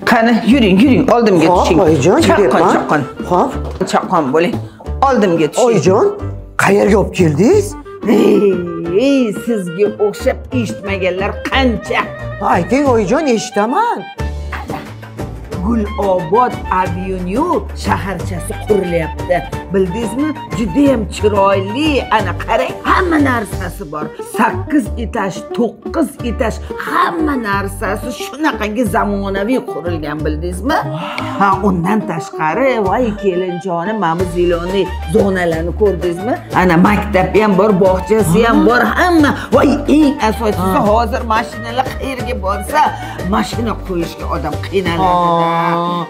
Qani, yuring, oldimga tushing. Oyijon, chaqqon. Xo'p. Chaqqon bo'ling. Oldimga tushing. Oyijon, qayerga olib keldingiz? Ey, sizga o'xshab eshitmaganlar qancha. Ayting, oyijon, eshitaman. Gulobod Avenue shaharchasi qurilyapti. Bildingizmi? Juda ham chiroyli. Ana qarang, hamma narsasi bor. 8 etaj, 9 etaj, hamma narsasi shunaqangi zamonaviy qurilgan, bildingizmi? Ha, undan tashqari, voy kelinjonim, mana bu zilonli zonalarni ko'rdingizmi? Ana maktab ham bor, bog'chasi ham bor, hamma. Voy, eng asosiysi hozir mashinalar qayerga borsa, mashina qo'yishga odam qiynaladi.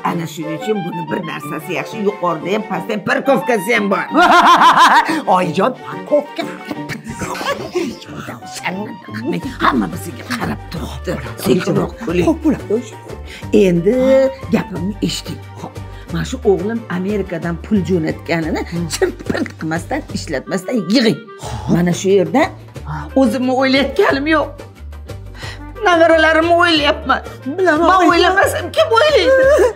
Ana shuning uchun buni bir narsasi yaxshi, yuqorida ham, pastda ham parkovkasi ham bor. Oyijon, parkovka. Hamma bizga qarab turibdi. Sekinroq bo'ling. Xo'p, bo'ladi. Endi gapimni eshiting. Mana shu o'g'lim Amerikadan pul jo'natganini chirt-pirt qilmasdan, ishlatmasdan yig'ing. Mana shu yerda o'zimni o'ylayotganim yo'q. Navaralarimni o'ylayapman. Bilaman. Men o'ylamasam kim o'ylaydi?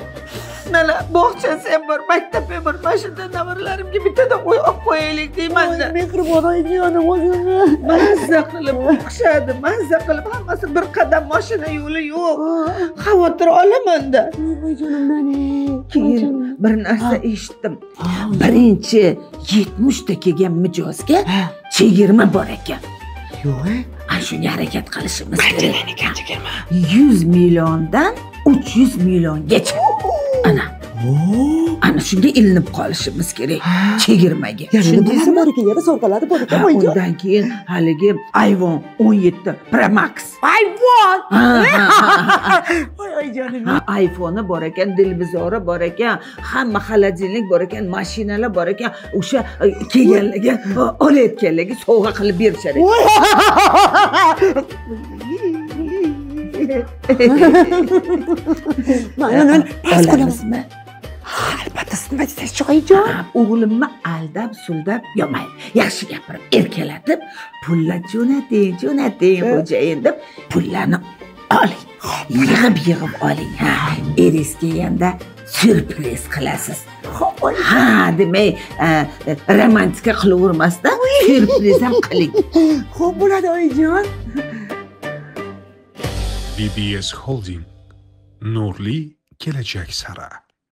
Mana bog'chasi ham bor, maktab ham bor. Mana shunda navaralarimga bittadan uy olib qo'yaylik deyman-da. Mehribon oyijonim o'zini. Mazza qilib o'xshadi, mazza qilib hammasi bir qadam mashina yo'li yo'q. Xavotir olaman-da. Oyijonim, Keyin bir narsa eshitdim. Birinchi 70 ta kelgan mijozga chegirma bor ekan. Yo'q. Ana shunga harakat qilishimiz kerak. 100 milliondan 300 milliongacha. Ana shunga ilinib qolishimiz kerak. Chegirmaga. Shundaymi bor ekan, yana sovg'alari bor ekan. Undan keyin haligi iPhone 17 Pro Max. iPhone. Voy oyijonim. iPhone bor ekan, televizori bor ekan, hamma xolodilnik bor ekan, mashinalar bor ekan. O'sha kelganlarga, olayotganlarga sovg'a qilib berishar ekan. Mana past qo'lamizmi? Albatta, nima deysiz, oyijon? O'g'limni aldab-suldab, yo mayli, yaxshi gapirib, erkalatib, pullar jo'nating, xo'jayin deb pullarni oling. Yig'ib oling. Eringiz kelganda syurpriz qilasiz. Ha, demak, romantika qilavermasdan syurpriz ham qiling. Xo'p, bo'ladi oyijon. BBS Holding, nurli kelajak sari.